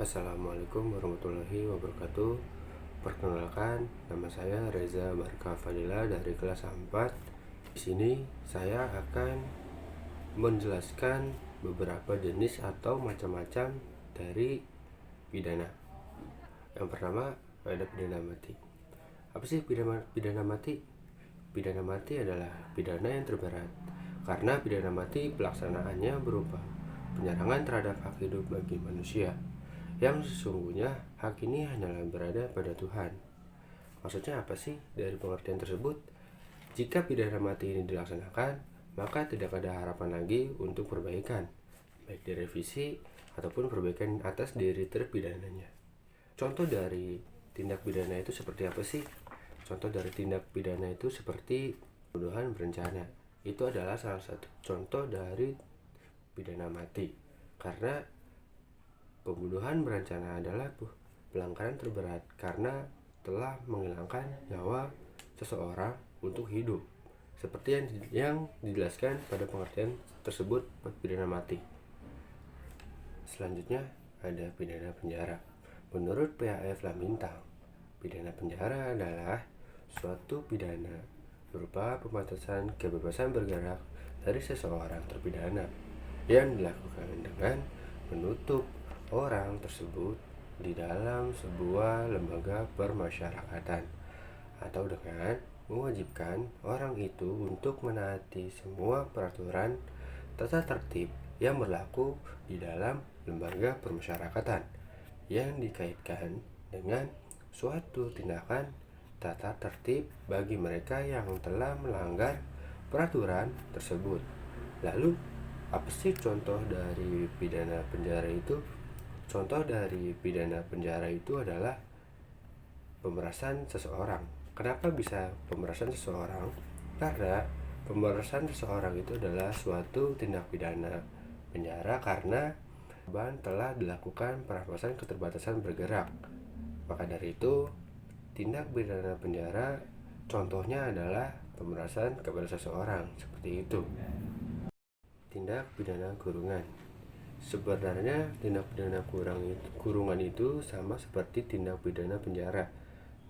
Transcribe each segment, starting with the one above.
Assalamualaikum warahmatullahi wabarakatuh. Perkenalkan, nama saya Reza Barka Fadila dari kelas 4. Di sini saya akan menjelaskan beberapa jenis atau macam-macam dari pidana. Yang pertama ada pidana mati. Apa sih pidana mati? Pidana mati adalah pidana yang terberat karena pidana mati pelaksanaannya berupa penyerangan terhadap hak hidup bagi manusia, yang sesungguhnya hak ini hanyalah berada pada Tuhan. Maksudnya apa sih dari pengertian tersebut? Jika pidana mati ini dilaksanakan, maka tidak ada harapan lagi untuk perbaikan, baik direvisi ataupun perbaikan atas diri terpidananya. Contoh dari tindak pidana itu seperti apa sih? Contoh dari tindak pidana itu seperti pembunuhan berencana. Itu adalah salah satu contoh dari pidana mati. Karena pembunuhan berencana adalah pelanggaran terberat karena telah menghilangkan nyawa seseorang untuk hidup. Seperti yang dijelaskan pada pengertian tersebut pidana mati. Selanjutnya ada pidana penjara. Menurut PAF Lamintang, pidana penjara adalah suatu pidana berupa pembatasan kebebasan bergerak dari seseorang terpidana yang dilakukan dengan menutup orang tersebut di dalam sebuah lembaga permasyarakatan atau dengan mewajibkan orang itu untuk menaati semua peraturan tata tertib yang berlaku di dalam lembaga permasyarakatan yang dikaitkan dengan suatu tindakan tata tertib bagi mereka yang telah melanggar peraturan tersebut. Lalu, apa sih contoh dari pidana penjara itu? Contoh dari pidana penjara itu adalah pemerasan seseorang. Kenapa bisa pemerasan seseorang? Karena pemerasan seseorang itu adalah suatu tindak pidana penjara karena korban telah dilakukan perampasan keterbatasan bergerak. Maka dari itu, tindak pidana penjara contohnya adalah pemerasan kepada seseorang, seperti itu. Tindak pidana kurungan. Sebenarnya tindak pidana kurungan itu sama seperti tindak pidana penjara.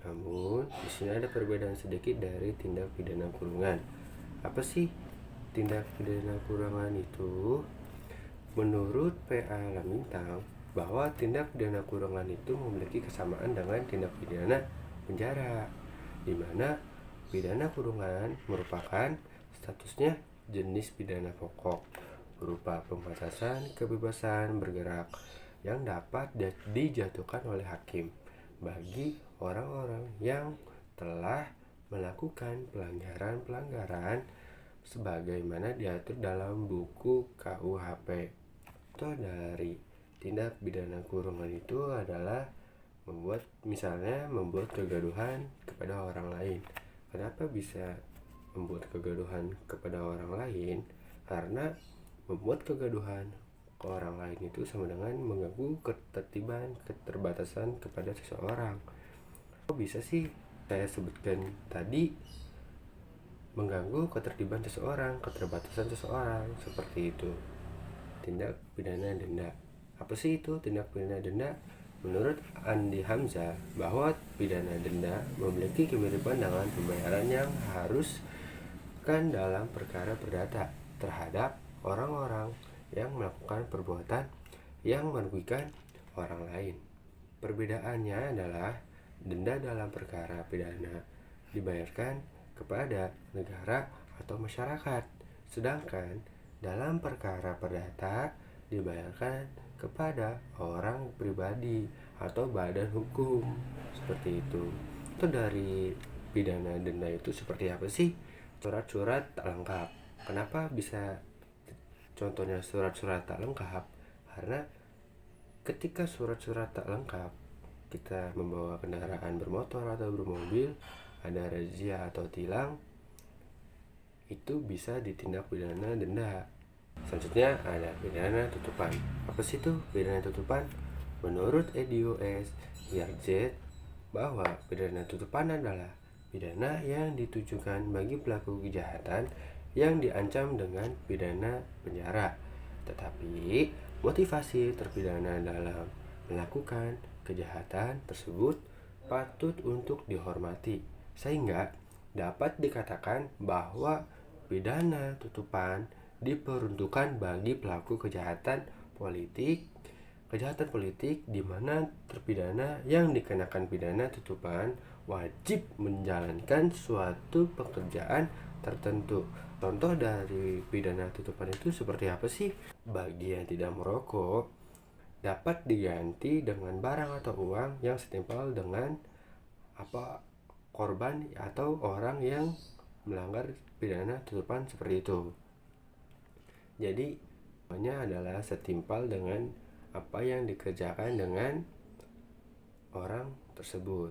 Namun, di sini ada perbedaan sedikit dari tindak pidana kurungan. Apa sih tindak pidana kurungan itu? Menurut PA Lamintang, bahwa tindak pidana kurungan itu memiliki kesamaan dengan tindak pidana penjara, di mana pidana kurungan merupakan statusnya jenis pidana pokok berupa pembatasan kebebasan bergerak yang dapat dijatuhkan oleh hakim bagi orang-orang yang telah melakukan pelanggaran-pelanggaran sebagaimana diatur dalam buku KUHP. Contoh dari tindak pidana kurungan itu adalah membuat kegaduhan kepada orang lain. Kenapa bisa membuat kegaduhan kepada orang lain? Karena membuat kegaduhan ke orang lain itu sama dengan mengganggu ketertiban, keterbatasan kepada seseorang. Kok bisa sih saya sebutkan tadi mengganggu ketertiban seseorang, keterbatasan seseorang, seperti itu. Tindak pidana denda. Apa sih itu tindak pidana denda? Menurut Andi Hamzah, bahwa pidana denda memiliki kemiripan dengan pembayaran yang harus kan dalam perkara perdata terhadap orang-orang yang melakukan perbuatan yang merugikan orang lain. Perbedaannya adalah denda dalam perkara pidana dibayarkan kepada negara atau masyarakat, sedangkan dalam perkara perdata dibayarkan kepada orang pribadi atau badan hukum, seperti itu. Itu dari pidana denda itu seperti apa sih? Surat-surat tak lengkap. Kenapa bisa contohnya surat-surat tak lengkap? Karena ketika surat-surat tak lengkap, kita membawa kendaraan bermotor atau bermobil, ada razia atau tilang, itu bisa ditindak pidana denda. Selanjutnya ada pidana tutupan. Apa sih itu pidana tutupan? Menurut EDOS IRZ, bahwa pidana tutupan adalah pidana yang ditujukan bagi pelaku kejahatan yang diancam dengan pidana penjara, tetapi motivasi terpidana dalam melakukan kejahatan tersebut patut untuk dihormati, sehingga dapat dikatakan bahwa pidana tutupan diperuntukkan bagi pelaku kejahatan politik di mana terpidana yang dikenakan pidana tutupan wajib menjalankan suatu pekerjaan tertentu. Contoh dari pidana tutupan itu seperti apa sih? Bagi yang tidak merokok, dapat diganti dengan barang atau uang yang setimpal dengan korban atau orang yang melanggar pidana tutupan seperti itu. Jadi, semuanya adalah setimpal dengan apa yang dikerjakan dengan orang tersebut.